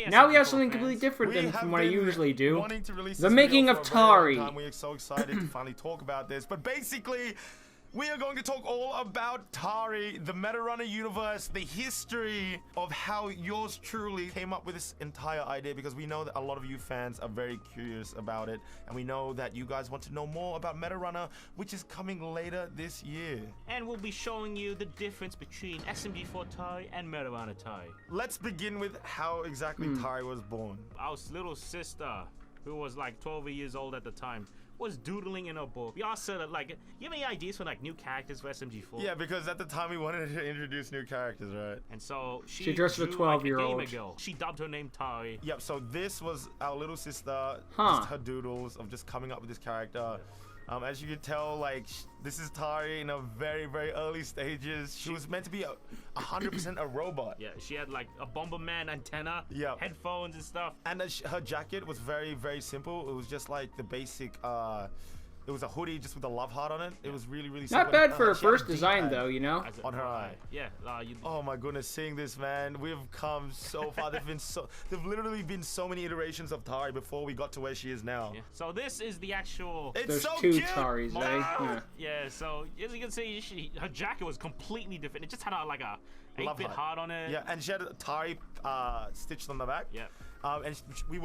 Hey, Now we have SMG4 something fans. completely different We than have from what I been usually do. wanting to release The this making video of for a very long Tari. time. We are so excited to finally talk about this. But basically, we are going to talk all about Tari, the Meta Runner universe, the history of how yours truly came up with this entire idea, because we know that a lot of you fans are very curious about it, and we know that you guys want to know more about Meta Runner, which is coming later this year. And we'll be showing you the difference between SMG4 Tari and Meta Runner Tari. Let's begin with how exactly Tari was born. Our little sister, who was like 12 years old at the time, was doodling in her book. We also said, like, you have any ideas for like new characters for SMG4? Yeah, because at the time we wanted to introduce new characters, right? And so She dressed as a drew, like, 12-year-old. gamer girl. She dubbed her name Tari. Yep, so this was our little sister, Huh. just her doodles of just coming up with this character. As you can tell, like, this is Tari in a very, very early stages. She was meant to be 100% a robot. Yeah, she had like a Bomberman antenna, Yep. headphones and stuff. And her jacket was very, very simple. It was just like the basic, it was a hoodie just with a love heart on it. It was really, really simple. Not bad for a she had first a design, D-pad though, you know? As a on her eye. Yeah, Oh my goodness, seeing this, man, we've come so far. There've literally been so many iterations of Tari before we got to where she is now. yeah. So this is the actual. It's There's so two cute. Taris, Oh, eh? Yeah. Yeah, so as you can see, her jacket was completely different. It just had like a 8-bit heart on it. Yeah, and she had a Tari stitched on the back. Yeah. And she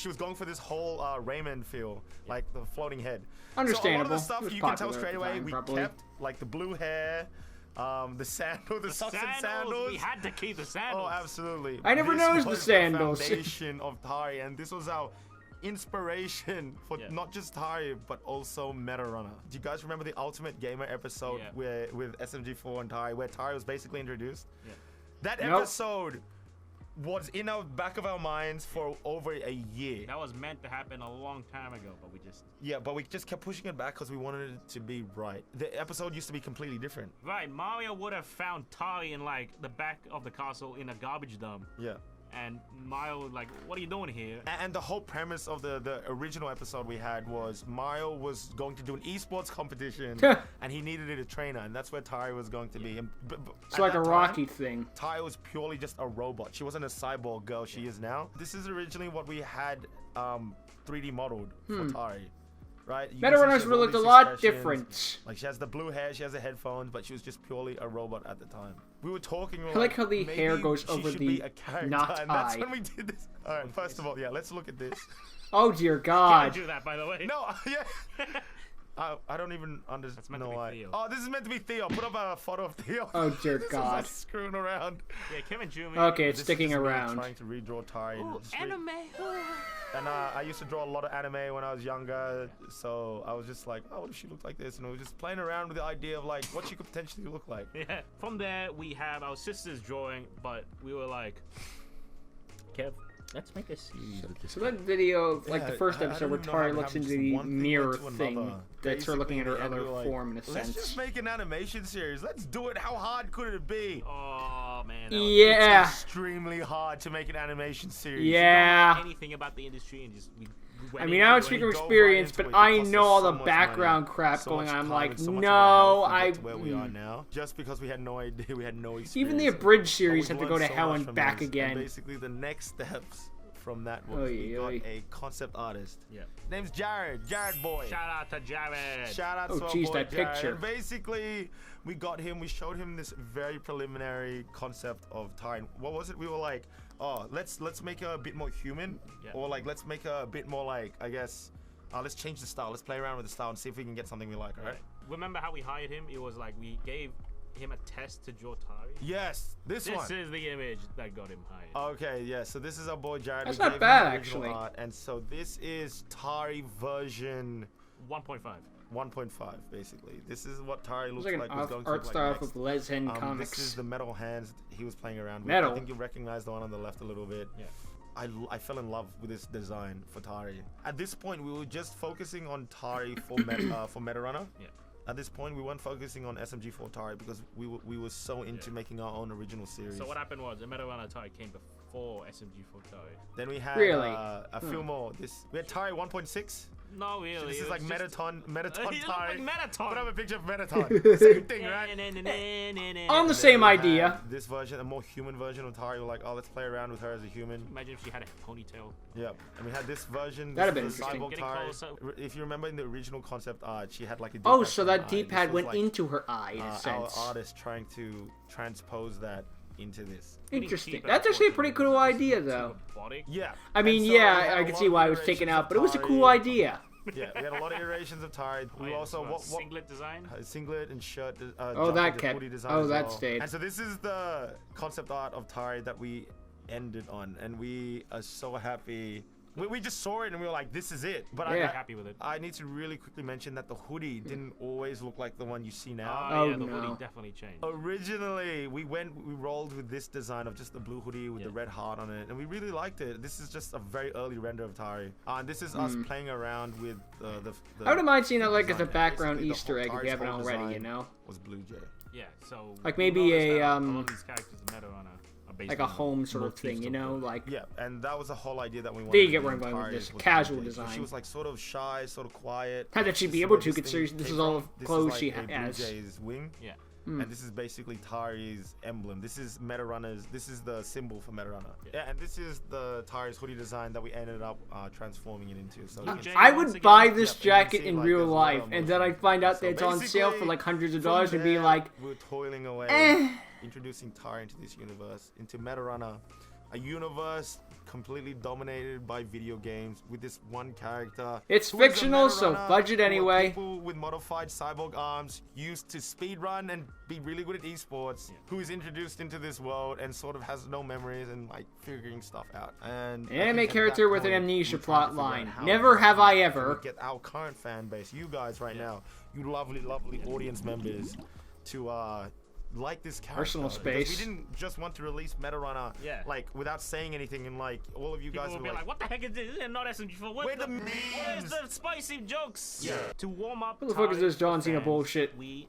was going for this whole Raymond feel, like the floating head. Understandable. So a lot of the It was stuff you can tell popular at straight the away, time, we probably. kept, like the blue hair, the sandal, the socks and sandals. We had to keep the sandals. Oh, absolutely. I never This noticed the was sandals. foundation of Tari, and this was our inspiration for Yeah. not just Tari, but also Meta Runner. Do you guys remember the Ultimate Gamer episode Yeah. with SMG4 and Tari, where Tari was basically introduced? Yeah. That Nope. episode was in our back of our minds for over a year. That was meant to happen a long time ago, but we just. Yeah, but we just kept pushing it back because we wanted it to be right. The episode used to be completely different. Right, Mario would have found Tari in like the back of the castle in a garbage dump. Yeah. And Mario was like, what are you doing here? And the whole premise of the original episode we had was Mario was going to do an esports competition and he needed a trainer, and that's where Tari was going to be. And, It's like a Rocky thing. Tari was purely just a robot. She wasn't a cyborg girl she is now. This is originally what we had 3D modeled for Tari. Right? You Meta can see Runners she has would all look a these lot expressions. different. Like, she has the blue hair, she has the headphones, but she was just purely a robot at the time. We were talking. We were I like how the maybe hair goes she over should the be a character, not and that's eye. when we did this. All right, first of all, yeah, let's look at this. Oh dear I God. do that, by the way. No, yeah. I don't even understand. That's meant to be why. Theo. Oh, this is meant to be Theo. Put up a photo of Theo. Oh dear This was God. us screwing around. Yeah, Kevin Jumi. Okay, it's This is sticking just me around. Trying to redraw Tari. Ooh, anime. And I used to draw a lot of anime when I was younger, so I was just like, oh, what if she looked like this? And we were just playing around with the idea of like what she could potentially look like. Yeah. From there, we have our sister's drawing, but we were like, Kev, let's make a series of this. So that video, like Yeah, the first I episode don't where even know Tari how it looks happened, into just the one thing mirror led to thing, another. that's her looking at her Basically, other we were like, form in a Let's sense. just make an animation series. Let's do it. How hard could it be? Oh man. That was Yeah. Extremely hard to make an animation series. Yeah. anything about the industry and just we I mean, I don't speak from experience, but I know all the background crap going on. I'm like, no, where we are now, just because we had no idea, we had no experience. Even the abridged But series we've had to go learned to so hell much and from back this, again. And basically, the next steps from that was we got Oy, oy. a concept artist. Yeah. Name's Jared. Jared boy. Shout out to Jared. Shout out Oh, to our geez, boy that Jared. picture. And basically, we got him. We showed him this very preliminary concept of Tari. What was it? We were like, oh, let's make her a bit more human, Yeah. or like let's make her a bit more like, I guess, let's change the style. Let's play around with the style and see if we can get something we like. All right? Remember how we hired him? It was like we gave him a test to draw Tari. Yes, this one. This is the image that got him hired. Okay, yeah, so this is our boy Jared. That's We not gave him bad, the original actually. art, and so this is Tari version 1.5. 1.5, basically. This is what Tari It's looks like like. an was going to art look style like of next. Les Hen This is comics. the metal hands he was playing around with. Metal. I think you recognize the one on the left a little bit. Yeah. I fell in love with this design for Tari. At this point, we were just focusing on Tari for Meta Runner. Yeah. At this point, we weren't focusing on SMG4 Tari because we were so into making our own original series. So what happened was the Meta Runner Tari came before SMG4 Tari. Then we had Really? a few more. We had Tari 1.6. No, really. So this is like Metaton It looks Tari. like Metaton. Put up a picture of Metaton. Same thing, right? On the same We idea. had this version, a more human version of Tari. We're like, oh, let's play around with her as a human. Imagine if she had a ponytail. Yep. And we had this version. That'd this have is been the interesting. cyborg Tari. Getting closer. If you remember in the original concept art, she had like a Oh, D-pad so for that an eye. D-pad This was went like, into her eye in a our sense. artist trying to transpose that into this. Interesting. That's actually a pretty cool idea, though. Yeah. I mean, And so we yeah, had I a can lot see of why it was iterations taken of out, but it was a Tari. cool idea. Yeah, we had a lot of iterations of Tari. We also what singlet design. singlet and shirt. Oh, that jacket, kept. hoodie design Oh, as that well. stayed. And so this is the concept art of Tari that we ended on, and we are so happy. We just saw it and we were like, this is it. But Yeah. I'm happy with it. I need to really quickly mention that the hoodie didn't always look like the one you see now. Oh, Yeah, the no. hoodie definitely changed. Originally, we rolled with this design of just the blue hoodie with the Yeah. red heart on it, and we really liked it. This is just a very early render of Tari. And this is us playing around with the I wouldn't mind seeing that like as a design. background Basically, the Easter egg if Tari's you haven't whole already, you design know? was Blue Jay. Yeah, so Like we maybe noticed a, that um, lot of these characters in Meadowrunner are based Like a on home sort of motifs thing, you know? Blue. Like, Yeah, and that was the whole idea that we wanted. There you to get do where in I'm going with Tari this, was casual Blue Jay. So design. she was like sort of shy, sort of quiet. how did she This be is able where to, this thing considering this came is all from. This clothes is she like a Blue has? Jay's wing. Yeah. And this is basically Tari's emblem. This is Meadowrunner's. This is the symbol for Meadowrunner. Yeah, and this is the Tari's hoodie design that we ended up transforming it into. So Blue you can- Jay I once would again. buy this Yeah, and you jacket see, in like, real there's a lot life, of and then I'd motion. find out So that it's on sale for basically, like hundreds of from dollars and be there, like, we're toiling away, eh. introducing Tari into this universe, into Meadowrunner, a universe completely dominated by video games with this one character. It's who is a fictional, so Meadowrunner, budget who are anyway. People with modified cyborg arms used to speedrun and be really good at esports, who is introduced into this world and sort of has no memories and like figuring stuff out. And I Anime think at character that with an point, amnesia we're trying to plot figure out line. how Never have I ever. we get our current fan base, you guys right now, you lovely, lovely audience members, to like this character. Personal Because space. We didn't just want to release Meadowrunner like without saying anything, and like all of you People guys will were be like, like, what the heck is this? This is not SMG4. where the Where's memes? the spicy jokes? Yeah. To warm up What the fuck is Tari this John for Cena fans, bullshit? We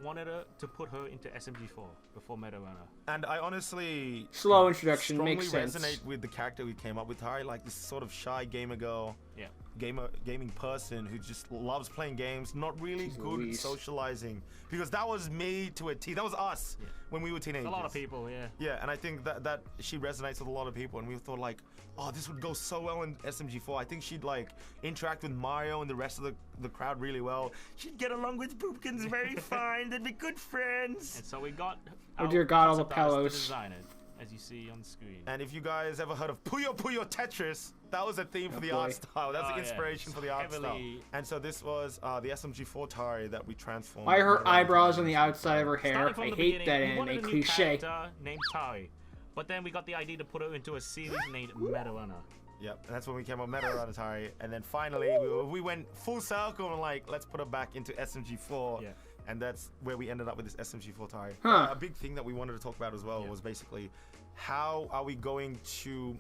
wanted to put her into SMG4 before Meadowrunner. And I honestly Slow introduction, strongly makes sense. resonate with the character we came up with, Tari, like this sort of shy gamer girl. Yeah. Gaming person who just loves playing games, not really Jeez good at Louise. socializing, because that was me to a T. That was us when we were teenagers. A lot of people, yeah. Yeah, and I think that she resonates with a lot of people, and we thought like, oh, this would go so well in SMG4. I think she'd like interact with Mario and the rest of the crowd really well. She'd get along with Poopkins very fine. They'd be good friends. And so we got Oh our dear God, all the concept artist to pillows. design it, as you see on screen. And if you guys ever heard of Puyo Puyo Tetris, that was a theme for the boy. art style. That's Oh, the yeah. inspiration for the art style. Heavily- And so this was the SMG4 Tari that we transformed. Why her into eyebrows Tari. on the outside of her hair? Starting from I the hate beginning, that we wanted anime a new cliche. character named Tari. But then we got the idea to put her into a series named Meadowrunner. Yep, and that's when we came up Meadowrunner Tari. And then finally, we went full circle and like, let's put her back into SMG4. Yeah. And that's where we ended up with this SMG4 Tari. Huh. A big thing that we wanted to talk about as well was basically how are we going to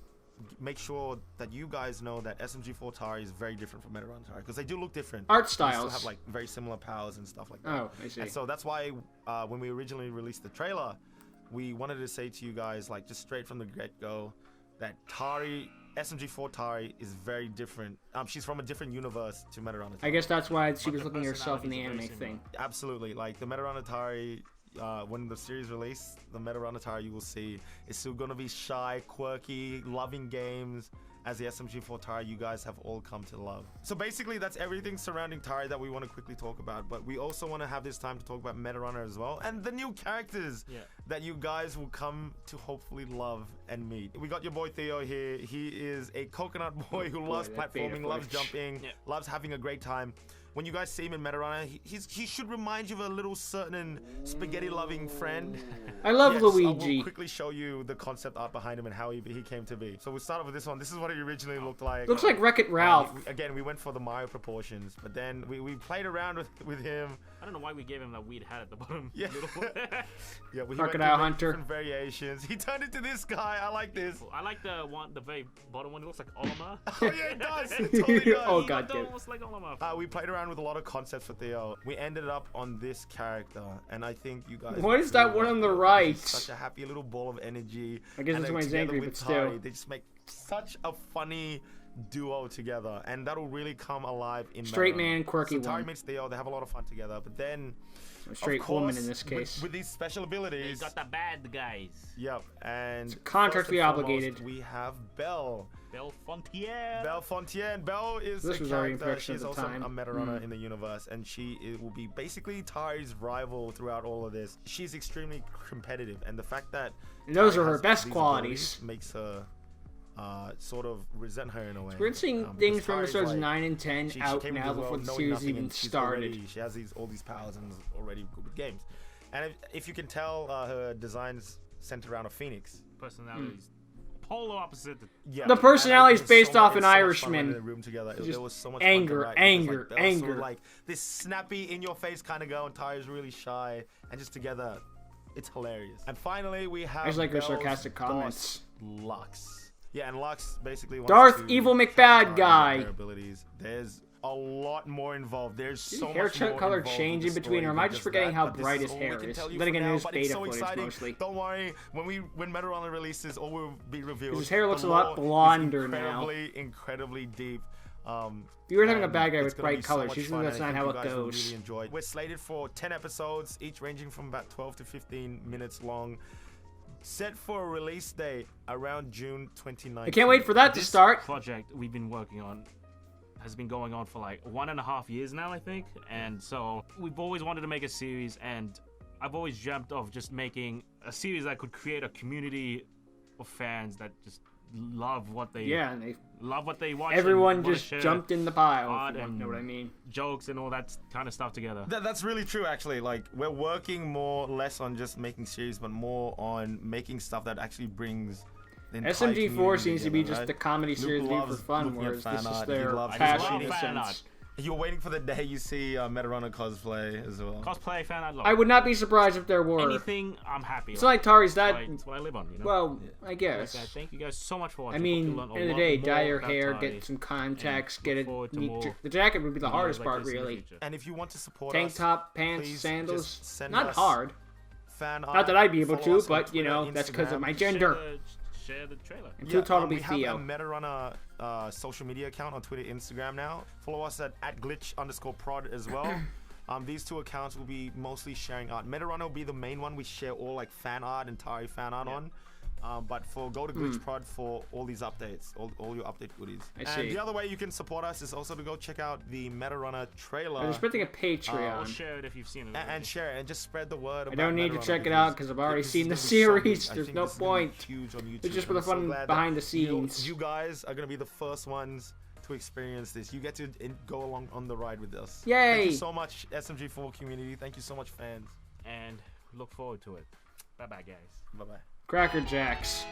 make sure that you guys know that SMG4 Tari is very different from Meadowrunner Tari, because they do look different. Art They still styles. have like very similar powers and stuff like that. Oh, I see. And so that's why when we originally released the trailer, we wanted to say to you guys, like just straight from the get-go, that Tari, SMG4 Tari, is very different. She's from a different universe to Meadowrunner Tari. I guess that's why she But was the looking at herself in the personalities anime are very thing. Absolutely, like the Meadowrunner Tari, when the series released, the Meadowrunner Tari you will see is still gonna be shy, quirky, loving games, as the SMG4 Tari you guys have all come to love. So basically that's everything surrounding Tari that we want to quickly talk about, but we also want to have this time to talk about Meadowrunner as well, and the new characters that you guys will come to hopefully love and meet. We got your boy Theo here. He is a coconut boy who loves that beta platforming, loves footage. jumping, loves having a great time. When you guys see him in Meadowrunner, he should remind you of a little certain spaghetti-loving friend. I love Yes, Luigi. I will quickly show you the concept art behind him and how he came to be. So we'll start off with this one. This is what he originally looked like. Looks like Wreck-It Ralph. Again, we went for the Mario proportions, but then we played around with him. I don't know why we gave him that weird hat at the bottom. Yeah. Yeah, we went Crocodile through Hunter. different variations. He turned into this guy. I like this. I like the very bottom one. It looks like Olimar. Oh yeah, it does. It totally does. Oh, He God looked damn it. almost like Olimar. We played around with a lot of concepts for Theo. We ended up on this character, and I think you guys. What will is that feel one like on the it. right? Such a happy little ball of energy. I guess And that's then why he's together angry, with but still. Tari, they just make such a funny duo together, and that'll really come alive in Straight Metarunner. man, quirky so Tari one. meets Theo, they have a lot of fun together, but then A straight of course, woman in this case. with these special They abilities. got the bad guys. Yep, and contractually first and foremost, obligated. we have Belle. Belle Fontier. Belle Fontaine. Belle is This a was already in character. production She's at the also time. a meta runner in the universe, and will be basically Tari's rival throughout all of this. She's extremely competitive, and the fact that And those Tari are her has best these qualities. abilities makes her sort of resent her in a way. We're seeing because things from Tari's episodes like, 9 and 10 she out came into now the before world the knowing series nothing, even and she's started. she has all these powers and is already good with games. And if you can tell, her designs centered around a phoenix. Personalities. Polar opposite. Yeah, The personality is and based off an it's so much fun Irishman. when in a room together. Just There was so much anger, fun to write because, anger, like, Belle's sort of anger. like this snappy, in-your-face kind of girl, and Tari's really shy, and just together, it's hilarious. And finally, we have I just like her Belle's sarcastic boss, comments. Lux. Yeah, and Lux basically wants Darth to Evil capture McBad Tari guy. and their abilities. There's a lot more involved. There's so much hair more color involved change with in the between, story or am I than just just forgetting that, how but this bright is his all we hair can is? tell you Then for again, it now, is but it's beta so footage exciting. mostly. Don't worry, when Metarunner releases, all will be revealed. His hair looks The a lot lore is blonder now. incredibly deep. You were having a and bad guy it's with gonna bright be so colors. much Usually fun, that's and I not think how you it guys will goes. really enjoy it. We're slated for 10 episodes, each ranging from about 12 to 15 minutes long. Set for a release date around June 2019. I can't wait for that to This start. project we've been working on has been going on for like 1.5 years now, I think. And so we've always wanted to make a series, and I've always dreamt of just making a series that could create a community of fans that just love what they And they love what they watch. everyone and wanna just share jumped in the pile. art If you and know what I mean? jokes and all that kind of stuff together. That's really true, actually. Like, we're working more less on just making series, but more on making stuff that actually brings the entire SMG4 community seems to be together, just right? the comedy Luke series they do for loves fun, looking at whereas fan this is art. He their loves passion love in a fan art. sense. You're waiting for the day you see Metarunner cosplay as well. Cosplay fan, I love. I would not be surprised if there were. anything. I'm happy. It's not like Tari's that. It's what I live on. You know. Well, I Like, guess. thank you guys so much for I watching. mean, Hope you learned a end of the lot day, more dye your about hair, Tari. get some contacts, And get look it forward to neat. more The jacket would be the videos hardest like part, this in the really. future. And if you want to support Tank us, top, pants, please sandals. just send Not us hard. fan art. Not that I'd be able Follow to, us on but you know, Twitter, that's because of Instagram. my gender. Share the trailer. And too tall to be we Theo. have a Metarunner social media account on Twitter, Instagram now. Follow us at @glitch_prod as well. These two accounts will be mostly sharing art. Metarunner will be the main one we share all like fan art and Tari fan art on. But go to GlitchProd for all these updates, all your update goodies. I see. And the other way you can support us is also to go check out the Metarunner trailer. I'm expecting a Or Patreon. share it if you've seen it. already. and share it and just spread the word about I don't need to Metarunner check it out because I've already seen the series. There's no point. It's just for the fun behind the scenes. You guys are gonna be the first ones to experience this. You get to go along on the ride with us. Yay! Thank you so much, SMG4 community. Thank you so much, fans. And look forward to it. Bye bye, guys. Bye bye. Cracker Jacks.